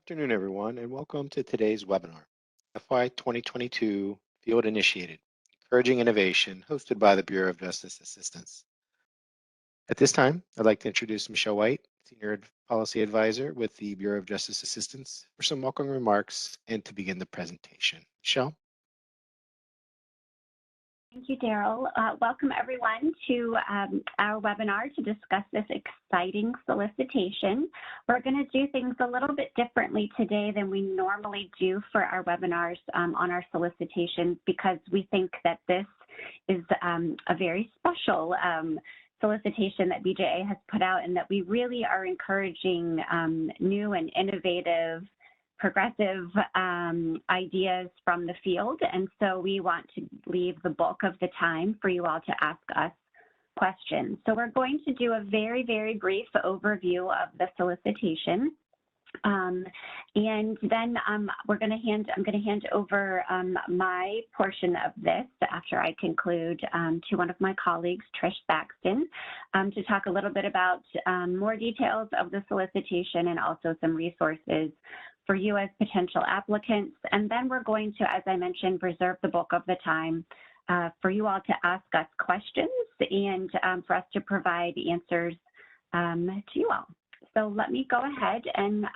Afternoon, everyone, and welcome to today's webinar, FY 2022 Field Initiated, Encouraging Innovation, hosted by the Bureau of Justice Assistance. At this time, I'd like to introduce Michelle White, Senior Policy Advisor with the Bureau of Justice Assistance, for some welcome remarks and to begin the presentation. Michelle? Thank you, Daryl. Welcome everyone to our webinar to discuss this exciting solicitation. We're going to do things a little bit differently today than we normally do for our webinars on our solicitations, because we think that this is a very special solicitation that BJA has put out, and that we really are encouraging new and innovative progressive ideas from the field. And so we want to leave the bulk of the time for you all to ask us questions. So we're going to do a very, very brief overview of the solicitation. And then I'm going to hand over my portion of this after I conclude to one of my colleagues, Trish Thaxton, to talk a little bit about more details of the solicitation and also some resources for you as potential applicants. And then we're going to, as I mentioned, reserve the bulk of the time for you all to ask us questions and for us to provide answers to you all. So let me go ahead and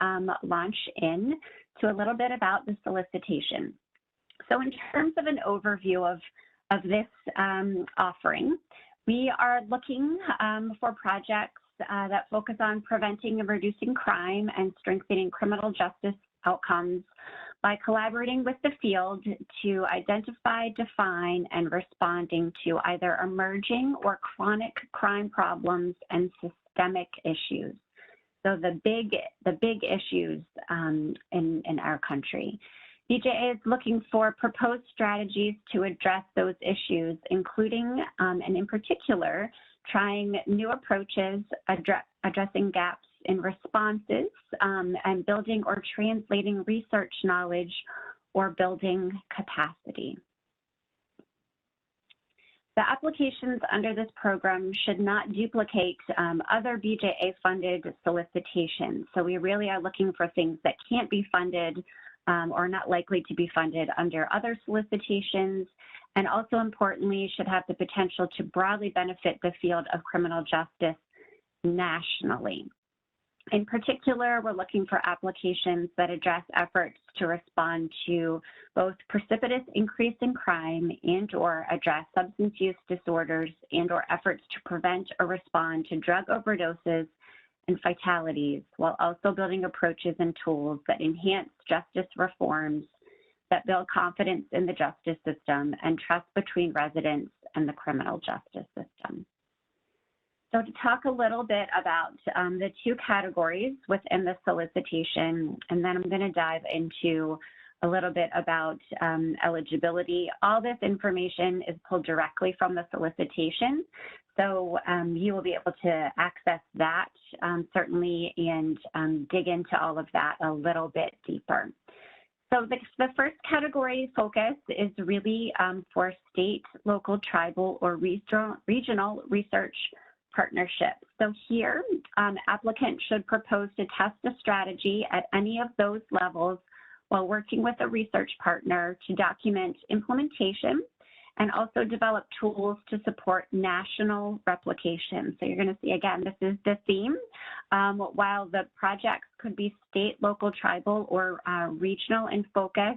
launch in to a little bit about the solicitation. So in terms of an overview of this offering, we are looking for projects that focus on preventing and reducing crime and strengthening criminal justice outcomes by collaborating with the field to identify, define, and responding to either emerging or chronic crime problems and systemic issues. So the big issues in our country. BJA is looking for proposed strategies to address those issues, including, and in particular, trying new approaches, addressing gaps in responses, and building or translating research knowledge or building capacity. The applications under this program should not duplicate other BJA-funded solicitations. So we really are looking for things that can't be funded or not likely to be funded under other solicitations, and also importantly should have the potential to broadly benefit the field of criminal justice nationally. In particular, we're looking for applications that address efforts to respond to both precipitous increase in crime and or address substance use disorders and or efforts to prevent or respond to drug overdoses and fatalities, while also building approaches and tools that enhance justice reforms that build confidence in the justice system and trust between residents and the criminal justice system. So to talk a little bit about the two categories within the solicitation, and then I'm going to dive into a little bit about eligibility. All this information is pulled directly from the solicitation, so you will be able to access that certainly and dig into all of that a little bit deeper. So the first category focus is really for state, local, tribal, or regional research partnerships. So here, applicants should propose to test a strategy at any of those levels while working with a research partner to document implementation and also develop tools to support national replication. So you're going to see, again, this is the theme. While the projects could be state, local, tribal, or regional in focus,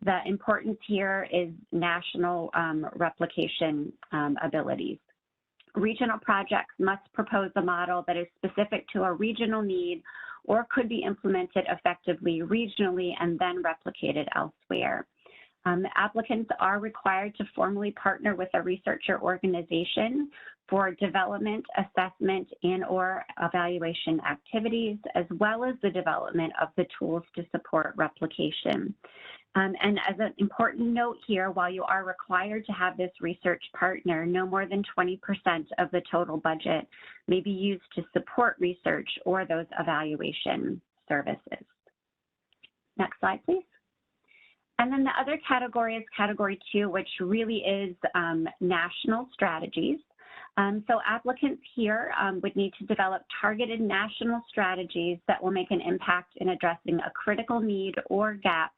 the importance here is national replication abilities. Regional projects must propose a model that is specific to a regional need or could be implemented effectively regionally and then replicated elsewhere. Applicants are required to formally partner with a researcher organization for development, assessment, and or evaluation activities, as well as the development of the tools to support replication. And as an important note here, while you are required to have this research partner, no more than 20% of the total budget may be used to support research or those evaluation services. Next slide, please. And then the other category is category 2, which really is national strategies. So applicants here would need to develop targeted national strategies that will make an impact in addressing a critical need or gap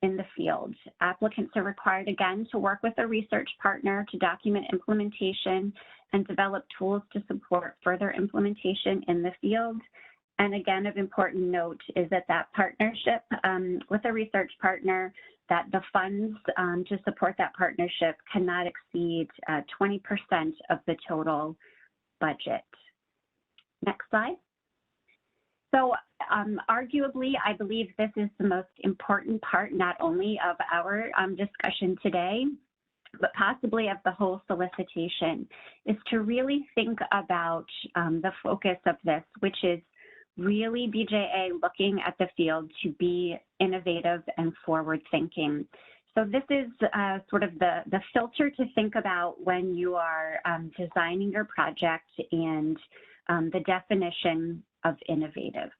in the field. Applicants are required, again, to work with a research partner to document implementation and develop tools to support further implementation in the field. And again, of important note is that partnership with a research partner, that the funds to support that partnership cannot exceed 20% of the total budget. Next slide. So arguably, I believe this is the most important part, not only of our discussion today, but possibly of the whole solicitation, is to really think about the focus of this, which is really BJA looking at the field to be innovative and forward-thinking. So this is sort of the filter to think about when you are designing your project and the definition of innovative.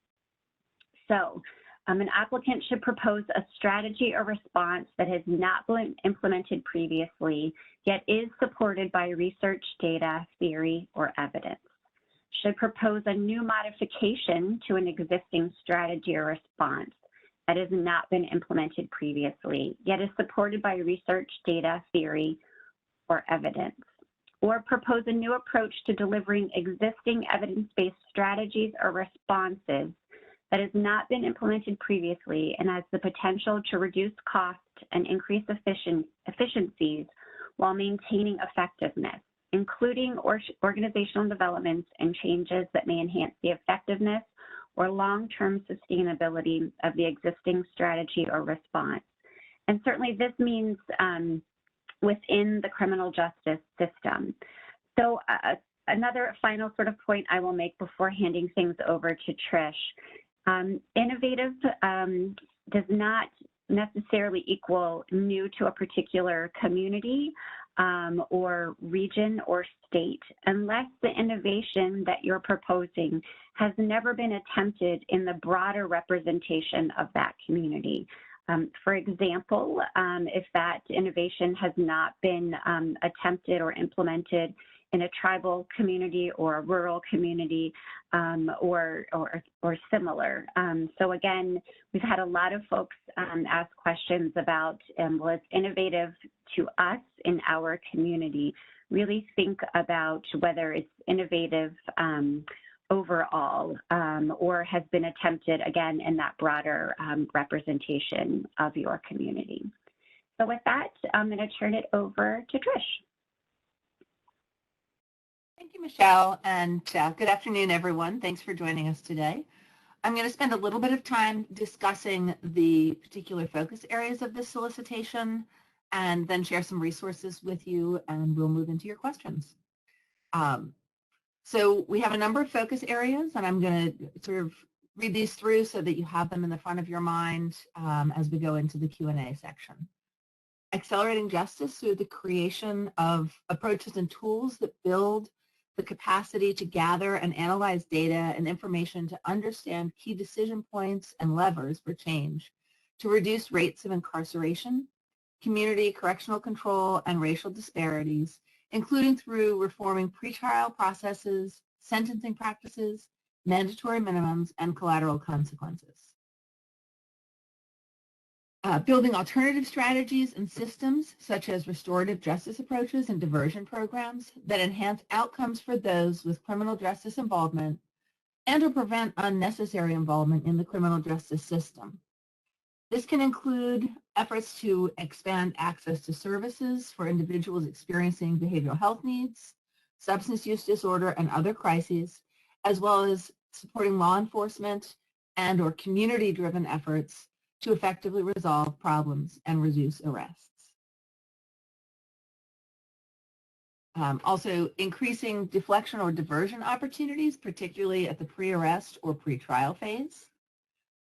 So an applicant should propose a strategy or response that has not been implemented previously, yet is supported by research, data, theory, or evidence. Should propose a new modification to an existing strategy or response that has not been implemented previously, yet is supported by research, data, theory, or evidence. Or propose a new approach to delivering existing evidence-based strategies or responses that has not been implemented previously and has the potential to reduce cost and increase efficiencies while maintaining effectiveness, including organizational developments and changes that may enhance the effectiveness or long-term sustainability of the existing strategy or response. And certainly this means within the criminal justice system. So another final sort of point I will make before handing things over to Trish. Innovative does not necessarily equal new to a particular community or region or state, unless the innovation that you're proposing has never been attempted in the broader representation of that community. For example, if that innovation has not been attempted or implemented in a tribal community or a rural community or similar. So again, we've had a lot of folks ask questions about, well, it's innovative to us in our community. Really think about whether it's innovative overall or has been attempted, again, in that broader representation of your community. So with that, I'm going to turn it over to Trish. Thank you, Michelle, and good afternoon, everyone. Thanks for joining us today. I'm going to spend a little bit of time discussing the particular focus areas of this solicitation and then share some resources with you, and we'll move into your questions. So we have a number of focus areas, and I'm going to sort of read these through so that you have them in the front of your mind as we go into the Q&A section. Accelerating justice through the creation of approaches and tools that build the capacity to gather and analyze data and information to understand key decision points and levers for change, to reduce rates of incarceration, community correctional control, and racial disparities, including through reforming pretrial processes, sentencing practices, mandatory minimums, and collateral consequences. Building alternative strategies and systems such as restorative justice approaches and diversion programs that enhance outcomes for those with criminal justice involvement and or prevent unnecessary involvement in the criminal justice system. This can include efforts to expand access to services for individuals experiencing behavioral health needs, substance use disorder, and other crises, as well as supporting law enforcement and or community-driven efforts to effectively resolve problems and reduce arrests. Also, increasing deflection or diversion opportunities, particularly at the pre-arrest or pre-trial phase.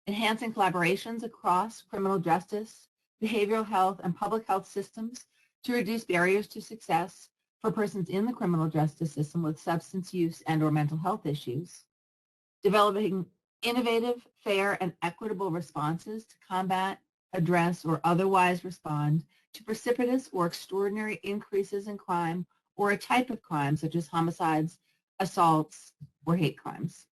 Enhancing collaborations across criminal justice, behavioral health, and public health systems to reduce barriers to success for persons in the criminal justice system with substance use and or mental health issues. Developing innovative, fair, and equitable responses to combat, address, or otherwise respond to precipitous or extraordinary increases in crime or a type of crime such as homicides, assaults, or hate crimes.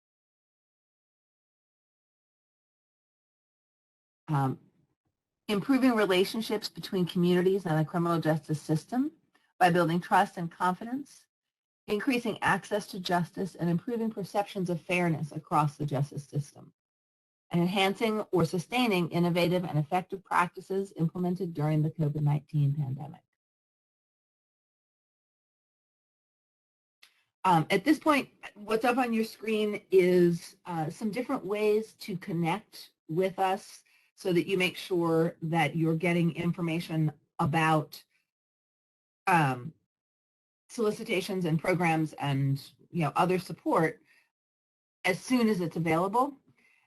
Improving relationships between communities and the criminal justice system by building trust and confidence, increasing access to justice, and improving perceptions of fairness across the justice system, and enhancing or sustaining innovative and effective practices implemented during the COVID-19 pandemic. At this point, what's up on your screen is some different ways to connect with us so that you make sure that you're getting information about solicitations and programs and other support as soon as it's available.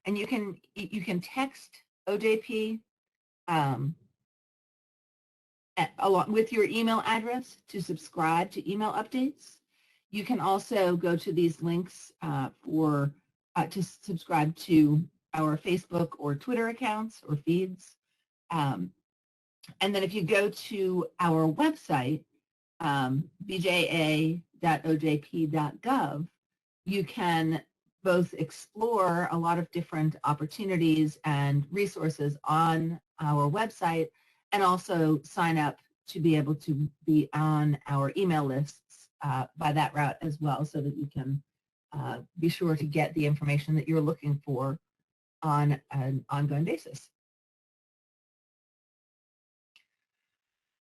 And you can text OJP along with your email address to subscribe to email updates. You can also go to these links to subscribe to our Facebook or Twitter accounts or feeds. And then if you go to our website, bja.ojp.gov, you can both explore a lot of different opportunities and resources on our website and also sign up to be able to be on our email lists by that route as well, so that you can be sure to get the information that you're looking for on an ongoing basis.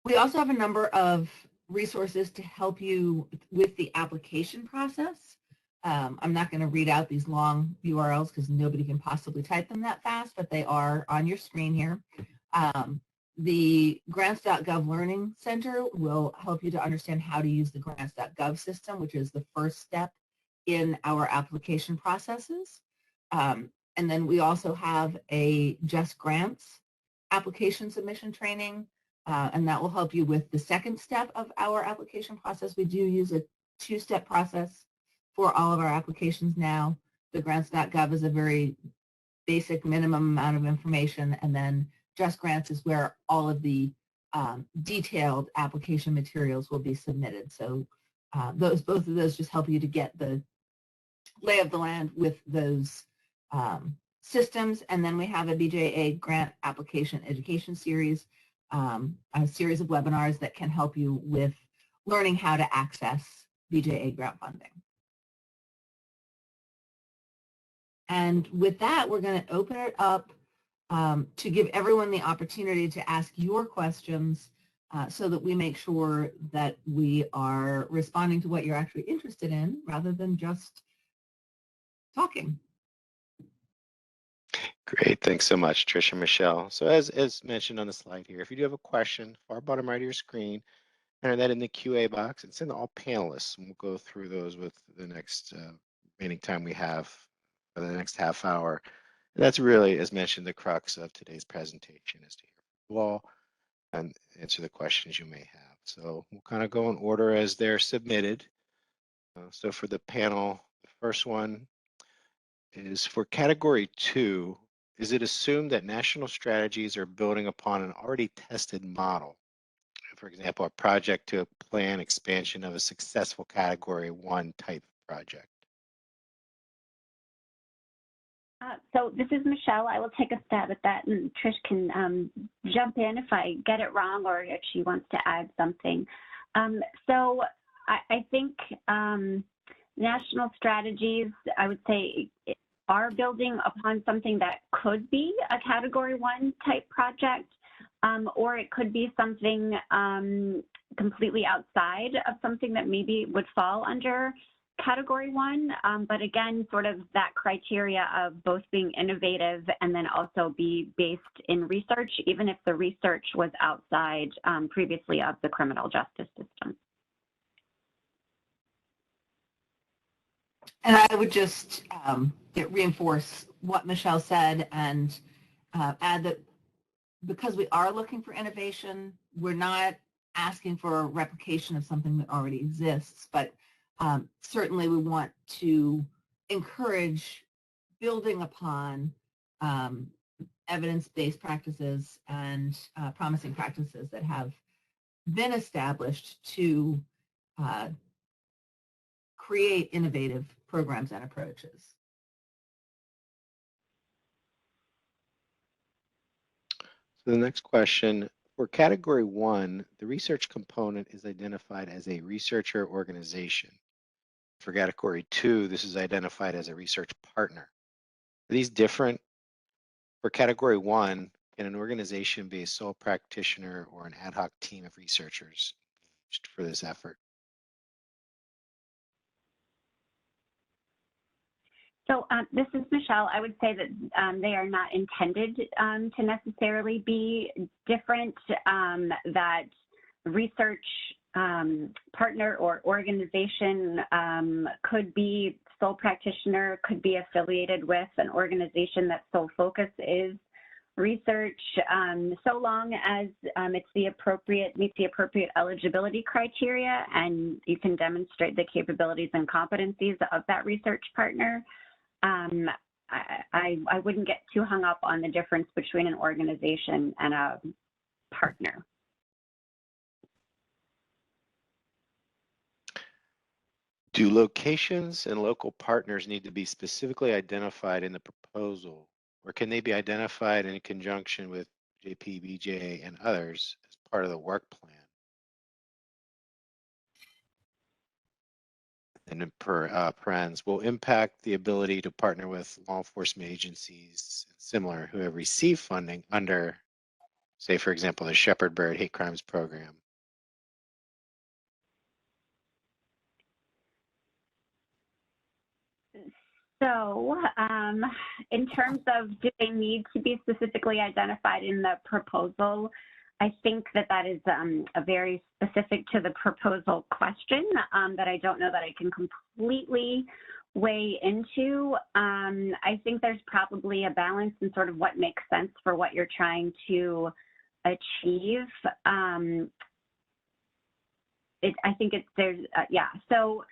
We also have a number of resources to help you with the application process. I'm not going to read out these long URLs because nobody can possibly type them that fast, but they are on your screen here. The grants.gov Learning Center will help you to understand how to use the grants.gov system, which is the first step in our application processes. And then we also have a Just Grants application submission training, and that will help you with the second step of our application process. We do use a two-step process for all of our applications now. The grants.gov is a very basic minimum amount of information, and then Just Grants is where all of the detailed application materials will be submitted. So both of those just help you to get the lay of the land with those systems. And then we have a BJA grant application education series, a series of webinars that can help you with learning how to access BJA grant funding. And with that, we're going to open it up to give everyone the opportunity to ask your questions so that we make sure that we are responding to what you're actually interested in rather than just talking. Great. Thanks so much, Tricia and Michelle. So as mentioned on the slide here, if you do have a question, far bottom right of your screen, enter that in the QA box and send to all panelists. And we'll go through those with the next remaining time we have for the next half hour. And that's really, as mentioned, the crux of today's presentation, is to hear from you all and answer the questions you may have. So we'll kind of go in order as they're submitted. So for the panel, the first one is for category 2. Is it assumed that national strategies are building upon an already tested model? For example, a project to plan expansion of a successful category 1 type project. So this is Michelle. I will take a stab at that, and Trish can jump in if I get it wrong or if she wants to add something. So I think national strategies, I would say, are building upon something that could be a category 1 type project, or it could be something completely outside of something that maybe would fall under category 1. But again, sort of that criteria of both being innovative and then also be based in research, even if the research was outside previously of the criminal justice system. And I would just reinforce what Michelle said and add that because we are looking for innovation, we're not asking for a replication of something that already exists, but certainly we want to encourage building upon evidence-based practices and promising practices that have been established to create innovative programs and approaches. So the next question, for category 1, the research component is identified as a researcher organization. For category 2, this is identified as a research partner. Are these different? For category 1, can an organization be a sole practitioner or an ad hoc team of researchers for this effort? So this is Michelle. I would say that they are not intended to necessarily be different, that research partner or organization could be sole practitioner, could be affiliated with an organization that sole focus is research, so long as meets the appropriate eligibility criteria and you can demonstrate the capabilities and competencies of that research partner. I wouldn't get too hung up on the difference between an organization and a partner. Do locations and local partners need to be specifically identified in the proposal, or can they be identified in conjunction with JP, BJ, and others as part of the work plan? And in parens, will impact the ability to partner with law enforcement agencies similar who have received funding under, say, for example, the Shepherd Bird Hate Crimes Program. So in terms of do they need to be specifically identified in the proposal, I think that is a very specific to the proposal question that I don't know that I can completely weigh into. I think there's probably a balance in sort of what makes sense for what you're trying to achieve. I think yeah. So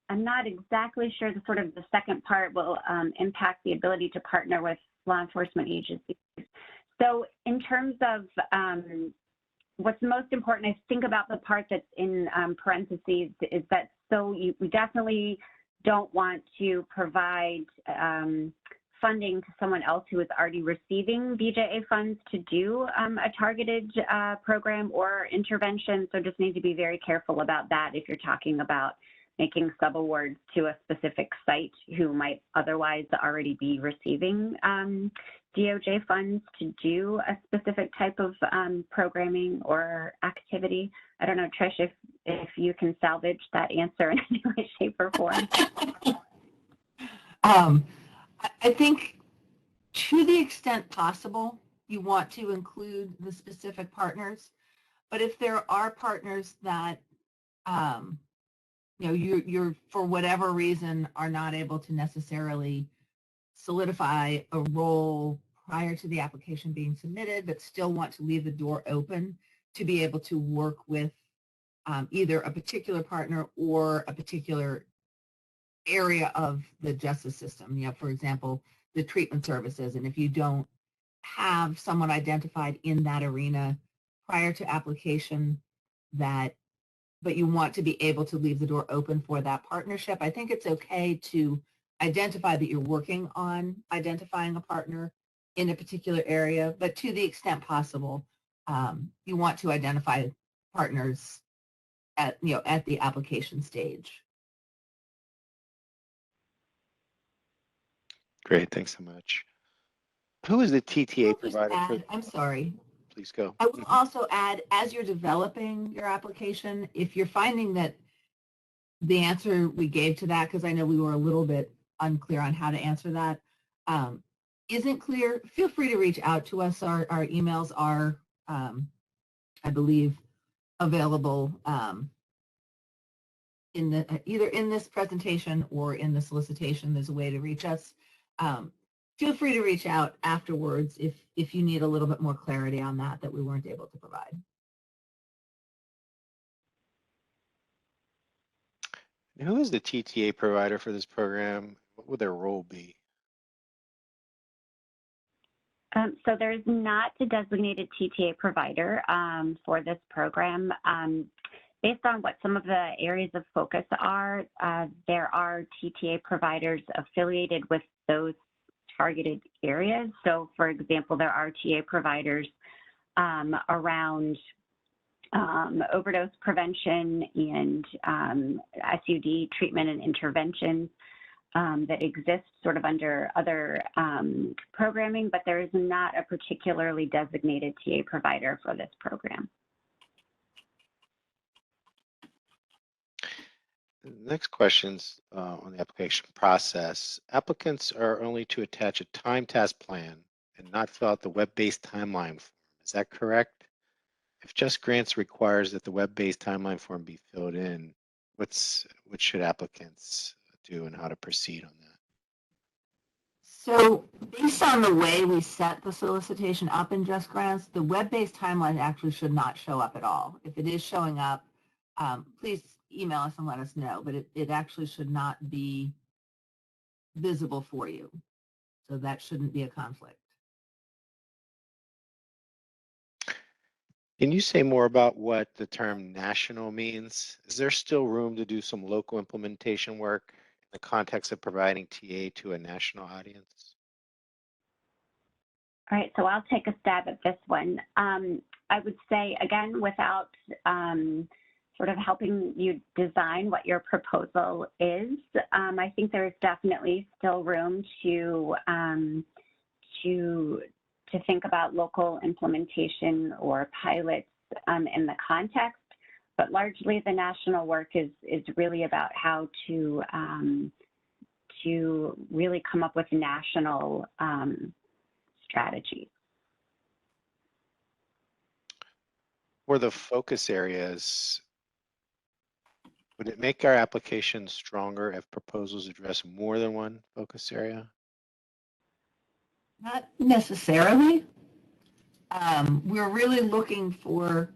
I'm not exactly sure the sort of the second part will impact the ability to partner with law enforcement agencies. So in terms of what's most important, I think about the part that's in parentheses is that we definitely don't want to provide funding to someone else who is already receiving BJA funds to do a targeted program or intervention. So just need to be very careful about that if you're talking about making subawards to a specific site who might otherwise already be receiving DOJ funds to do a specific type of programming or activity. I don't know, Trish, if you can salvage that answer in any way, shape, or form. I think to the extent possible, you want to include the specific partners, but if there are partners that you're for whatever reason are not able to necessarily solidify a role prior to the application being submitted, but still want to leave the door open to be able to work with either a particular partner or a particular area of the justice system. For example, the treatment services. And if you don't have someone identified in that arena prior to application but you want to be able to leave the door open for that partnership, I think it's okay to identify that you're working on identifying a partner in a particular area, but to the extent possible, you want to identify partners at the application stage. Great, thanks so much. Who is the TTA provider? I'm sorry. Please go. I will also add, as you're developing your application, if you're finding that the answer we gave to that, because I know we were a little bit unclear on how to answer that, isn't clear, feel free to reach out to us. Our emails are, I believe, available either in this presentation or in the solicitation. There's a way to reach us. Feel free to reach out afterwards if you need a little bit more clarity on that we weren't able to provide. Who is the TTA provider for this program? What would their role be? So there's not a designated TTA provider for this program. based on what some of the areas of focus are, there are TTA providers affiliated with those targeted areas. So for example, there are TA providers around overdose prevention and SUD treatment and intervention that exist sort of under other programming, but there is not a particularly designated TA provider for this program. Next questions on the application process. Applicants are only to attach a time task plan and not fill out the web-based timeline form. Is that correct? If Just Grants requires that the web-based timeline form be filled in, what should applicants do and how to proceed on that? So based on the way we set the solicitation up in Just Grants, the web-based timeline actually should not show up at all. If it is showing up, please email us and let us know, but it actually should not be visible for you. So that shouldn't be a conflict. Can you say more about what the term national means? Is there still room to do some local implementation work in the context of providing TA to a national audience? All right, so I'll take a stab at this one. I would say, again, without sort of helping you design what your proposal is, I think there is definitely still room to think about local implementation or pilots in the context, but largely the national work is really about how to really come up with national strategies. For the focus areas, would it make our application stronger if proposals address more than one focus area? Not necessarily. We're really looking for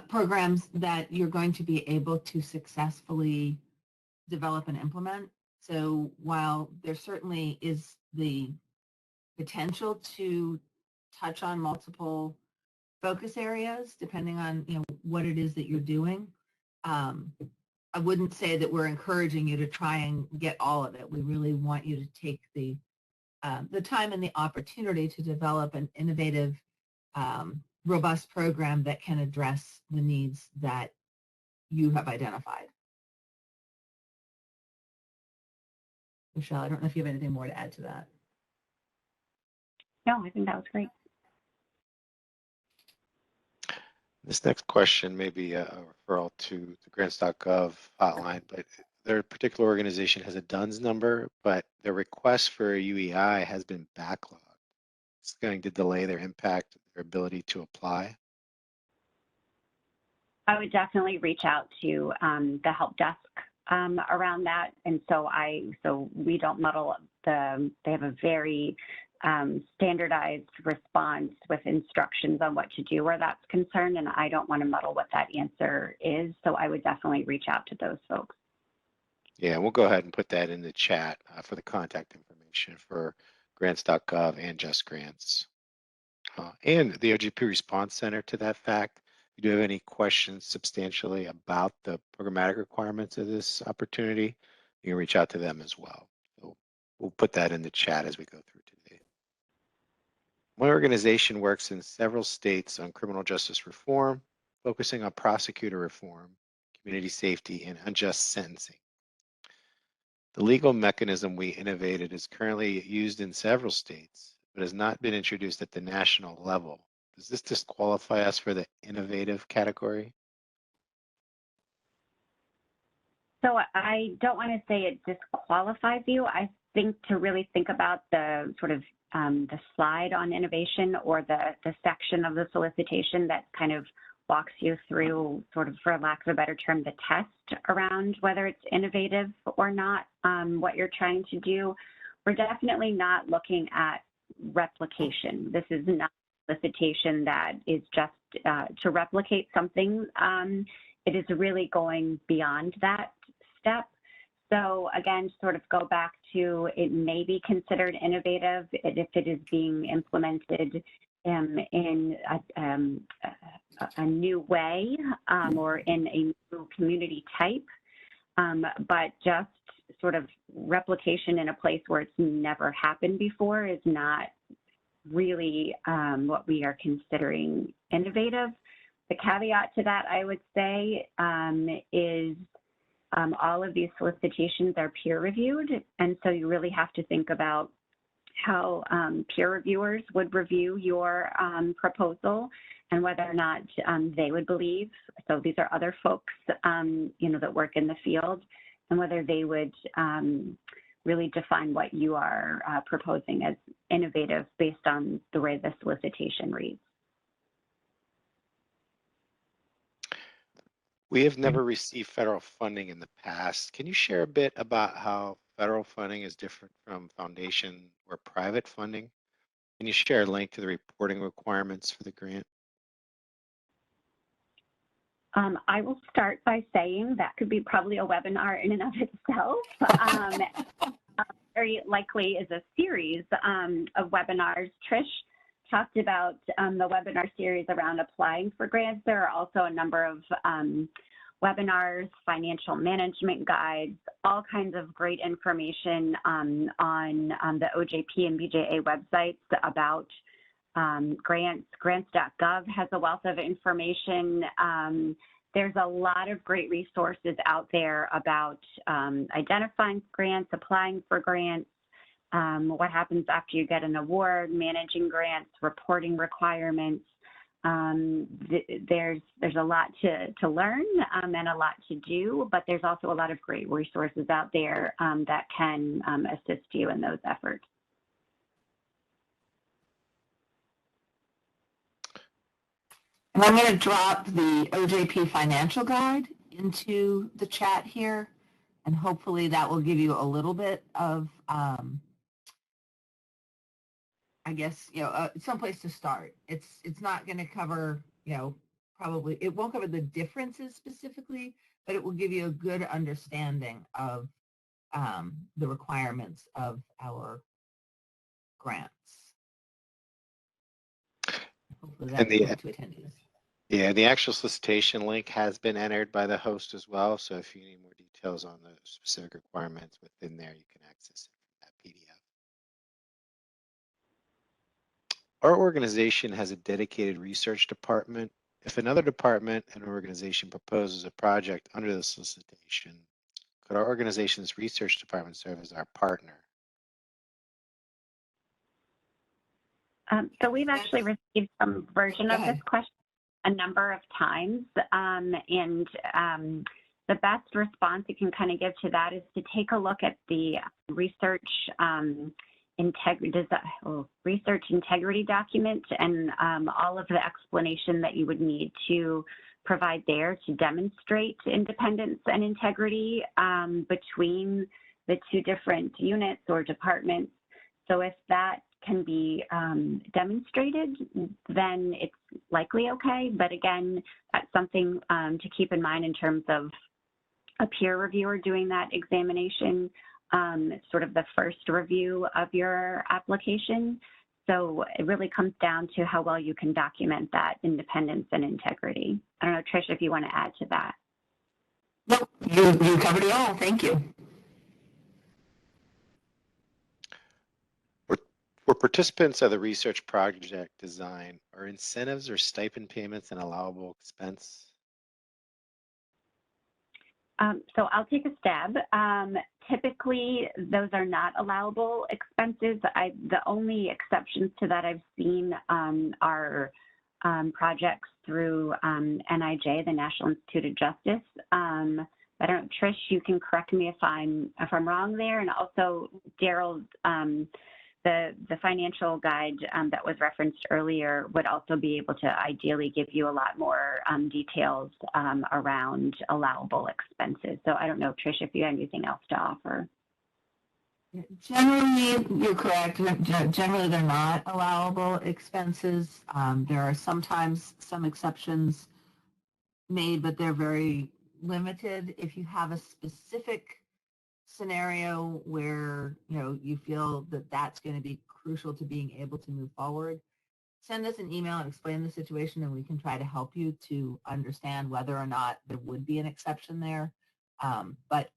programs that you're going to be able to successfully develop and implement. So while there certainly is the potential to touch on multiple focus areas, depending on what it is that you're doing, I wouldn't say that we're encouraging you to try and get all of it. We really want you to take the time and the opportunity to develop an innovative, robust program that can address the needs that you have identified. Michelle, I don't know if you have anything more to add to that. No, I think that was great. This next question may be a referral to the grants.gov hotline, but their particular organization has a DUNS number, but their request for a UEI has been backlogged. It's going to delay their impact, their ability to apply. I would definitely reach out to the help desk around that, and so we don't muddle they have a very standardized response with instructions on what to do where that's concerned, and I don't want to muddle what that answer is, so I would definitely reach out to those folks. Yeah, we'll go ahead and put that in the chat for the contact information for grants.gov and Just Grants. And the OGP Response Center, to that fact, if you do have any questions substantially about the programmatic requirements of this opportunity, you can reach out to them as well. So we'll put that in the chat as we go through today. My organization works in several states on criminal justice reform, focusing on prosecutor reform, community safety, and unjust sentencing. The legal mechanism we innovated is currently used in several states, but has not been introduced at the national level. Does this disqualify us for the innovative category? So I don't want to say it disqualifies you. I think to really think about the sort of the slide on innovation, or the section of the solicitation that kind of walks you through, sort of, for lack of a better term, the test around whether it's innovative or not, what you're trying to do. We're definitely not looking at replication. This is not a solicitation that is just to replicate something. It is really going beyond that step. So again, sort of go back to, it may be considered innovative if it is being implemented in a new way or in a new community type, but just sort of replication in a place where it's never happened before is not really what we are considering innovative. The caveat to that, I would say, is all of these solicitations are peer reviewed, and so you really have to think about how peer reviewers would review your proposal and whether or not they would believe. So these are other folks, that work in the field, and whether they would really define what you are proposing as innovative based on the way the solicitation reads. We have never received federal funding in the past. Can you share a bit about how federal funding is different from foundation or private funding? Can you share a link to the reporting requirements for the grant? I will start by saying that could be probably a webinar in and of itself. Very likely is a series of webinars. Trish talked about the webinar series around applying for grants. There are also a number of webinars, financial management guides, all kinds of great information on the OJP and BJA websites about grants. Grants.gov has a wealth of information. There's a lot of great resources out there about identifying grants, applying for grants, what happens after you get an award, managing grants, reporting requirements. There's a lot to learn and a lot to do, but there's also a lot of great resources out there that can assist you in those efforts. And I'm going to drop the OJP financial guide into the chat here, and hopefully that will give you a little bit of, I guess, some place to start. It's not going to cover, probably, it won't cover the differences specifically, but it will give you a good understanding of the requirements of our grants. Hopefully that will help to attendees. Yeah, the actual solicitation link has been entered by the host as well. So if you need more details on the specific requirements within there, you can access it from that PDF. Our organization has a dedicated research department. If another department and organization proposes a project under the solicitation, could our organization's research department serve as our partner? So we've actually received some version of this question a number of times, and the best response you can kind of give to that is to take a look at the research integrity document and all of the explanation that you would need to provide there to demonstrate independence and integrity between the two different units or departments. So if that can be demonstrated, then it's likely okay. But again, that's something to keep in mind in terms of a peer reviewer doing that examination. It's sort of the first review of your application. So it really comes down to how well you can document that independence and integrity. I don't know, Trish, if you want to add to that. Nope, you covered it all. Thank you. For participants of the research project design, are incentives or stipend payments an allowable expense? So I'll take a stab. Typically, those are not allowable expenses. The only exceptions to that I've seen are projects through NIJ, the National Institute of Justice. I don't know, Trish, you can correct me if I'm wrong there. And also, Daryl, the financial guide that was referenced earlier would also be able to ideally give you a lot more details around allowable expenses. So I don't know, Trish, if you have anything else to offer. Generally, you're correct. Generally, they're not allowable expenses. There are sometimes some exceptions made, but they're very limited. If you have a specific scenario where you feel that that's going to be crucial to being able to move forward, send us an email and explain the situation, and we can try to help you to understand whether or not there would be an exception there. But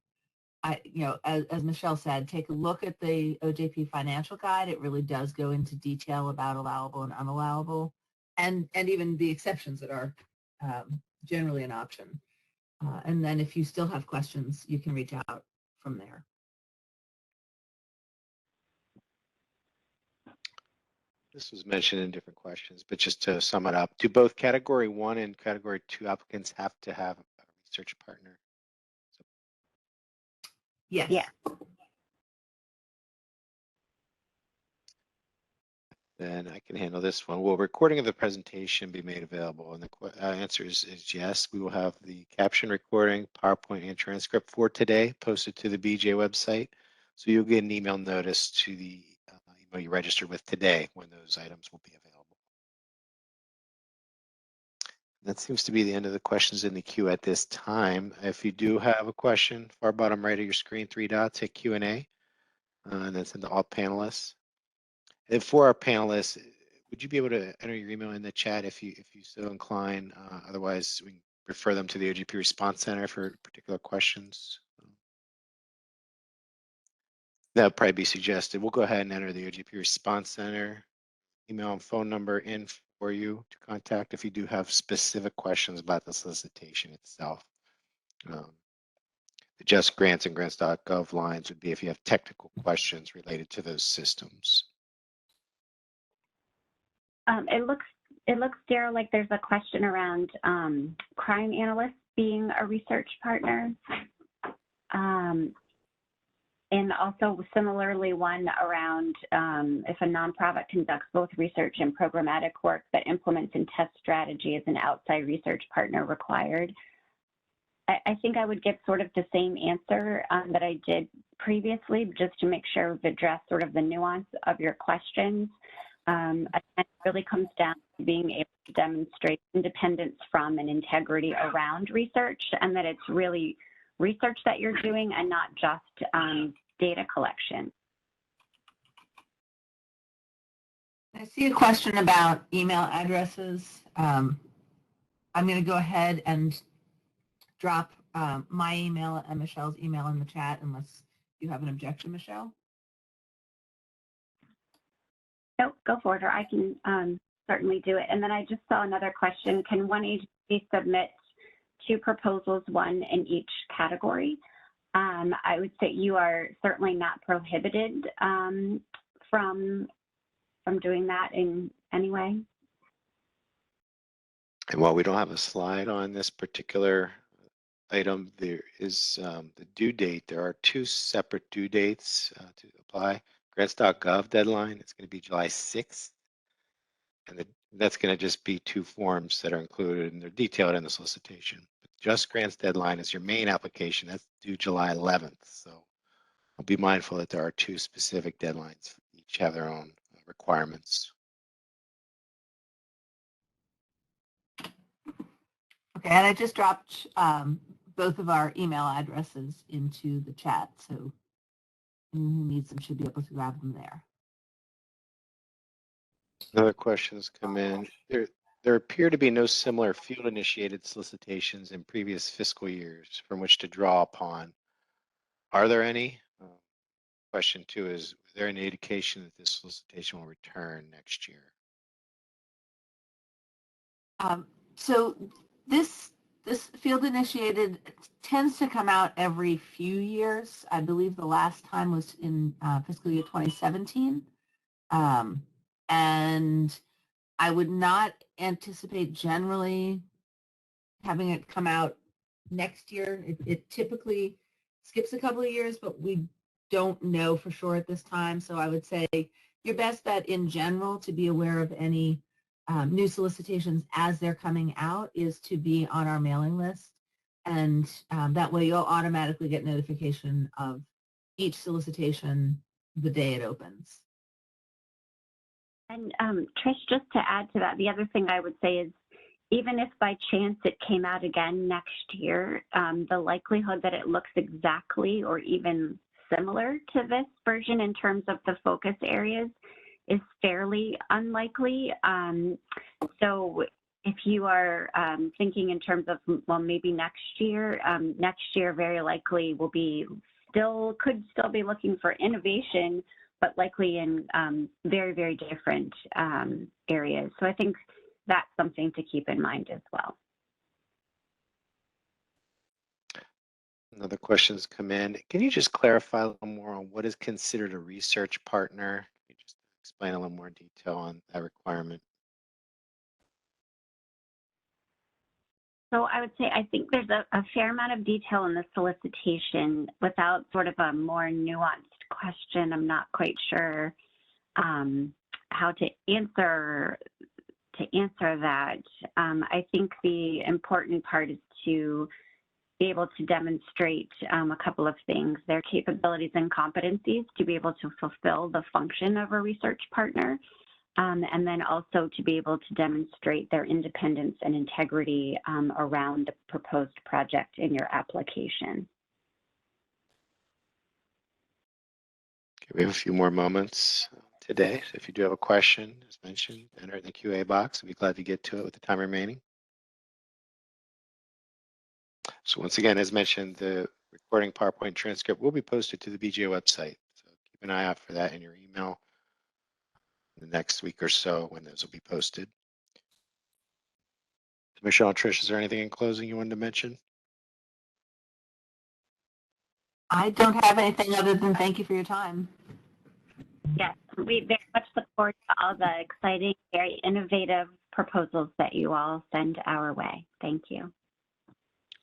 as Michelle said, take a look at the OJP financial guide. It really does go into detail about allowable and unallowable, and even the exceptions that are generally an option. And then if you still have questions, you can reach out from there. This was mentioned in different questions, but just to sum it up, do both Category 1 and Category 2 applicants have to have a research partner? Yes. Yeah. Then I can handle this one. Will recording of the presentation be made available? And the answer is yes. We will have the caption recording, PowerPoint, and transcript for today posted to the BJ website. So you'll get an email notice to the email you registered with today when those items will be available. That seems to be the end of the questions in the queue at this time. If you do have a question, far bottom right of your screen, 3 dots, hit Q&A, and then send to all panelists. And for our panelists, would you be able to enter your email in the chat if you so incline? Otherwise, we can refer them to the OGP Response Center for particular questions. That would probably be suggested. We'll go ahead and enter the OGP Response Center email and phone number in for you to contact if you do have specific questions about the solicitation itself. The Just Grants and grants.gov lines would be if you have technical questions related to those systems. It looks, Daryl, like there's a question around crime analysts being a research partner. And also similarly one around if a nonprofit conducts both research and programmatic work that implements and tests strategy as an outside research partner required. I think I would give sort of the same answer that I did previously, just to make sure we've addressed sort of the nuance of your questions. It really comes down to being able to demonstrate independence from and integrity around research, and that it's really research that you're doing and not just data collection. I see a question about email addresses. I'm going to go ahead and drop my email and Michelle's email in the chat unless you have an objection, Michelle. No, go for it, or I can certainly do it. And then I just saw another question. Can one agency submit 2 proposals, 1 in each category? I would say you are certainly not prohibited from doing that in any way. And while we don't have a slide on this particular item, there is the due date. There are 2 separate due dates to apply. Grants.gov deadline, it's going to be July 6th. And that's going to just be 2 forms that are included, and they're detailed in the solicitation. But Just Grants deadline is your main application. That's due July 11th. So I'll be mindful that there are 2 specific deadlines. Each have their own requirements. Okay, and I just dropped both of our email addresses into the chat, so anyone who needs them should be able to grab them there. Other questions come in. There appear to be no similar field-initiated solicitations in previous fiscal years from which to draw upon. Are there any? Question 2 is there any indication that this solicitation will return next year? So this field initiated tends to come out every few years. I believe the last time was in fiscal year 2017. And I would not anticipate generally having it come out next year. It typically skips a couple of years, but we don't know for sure at this time. So I would say your best bet in general to be aware of any new solicitations as they're coming out is to be on our mailing list. And that way you'll automatically get notification of each solicitation the day it opens. And Trish, just to add to that, the other thing I would say is even if by chance it came out again next year, the likelihood that it looks exactly or even similar to this version in terms of the focus areas is fairly unlikely. So if you are thinking in terms of, well, maybe next year very likely will be could still be looking for innovation, but likely in very, very different areas. So I think that's something to keep in mind as well. Another question's come in. Can you just clarify a little more on what is considered a research partner? Can you just explain a little more detail on that requirement? So I would say I think there's a fair amount of detail in the solicitation. Without sort of a more nuanced question, I'm not quite sure how to answer that. I think the important part is to be able to demonstrate a couple of things: their capabilities and competencies to be able to fulfill the function of a research partner, and then also to be able to demonstrate their independence and integrity around the proposed project in your application. Okay, we have a few more moments today. So if you do have a question, as mentioned, enter it in the QA box. I'll be glad to get to it with the time remaining. So once again, as mentioned, the recording PowerPoint transcript will be posted to the BGA website. So keep an eye out for that in your email the next week or so when those will be posted. So Michelle and Trish, is there anything in closing you wanted to mention? I don't have anything other than thank you for your time. Yes, we very much look forward to all the exciting, very innovative proposals that you all send our way. Thank you.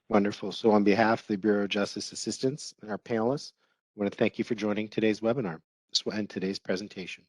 Wonderful. So on behalf of the Bureau of Justice Assistance and our panelists, I want to thank you for joining today's webinar. This will end today's presentation.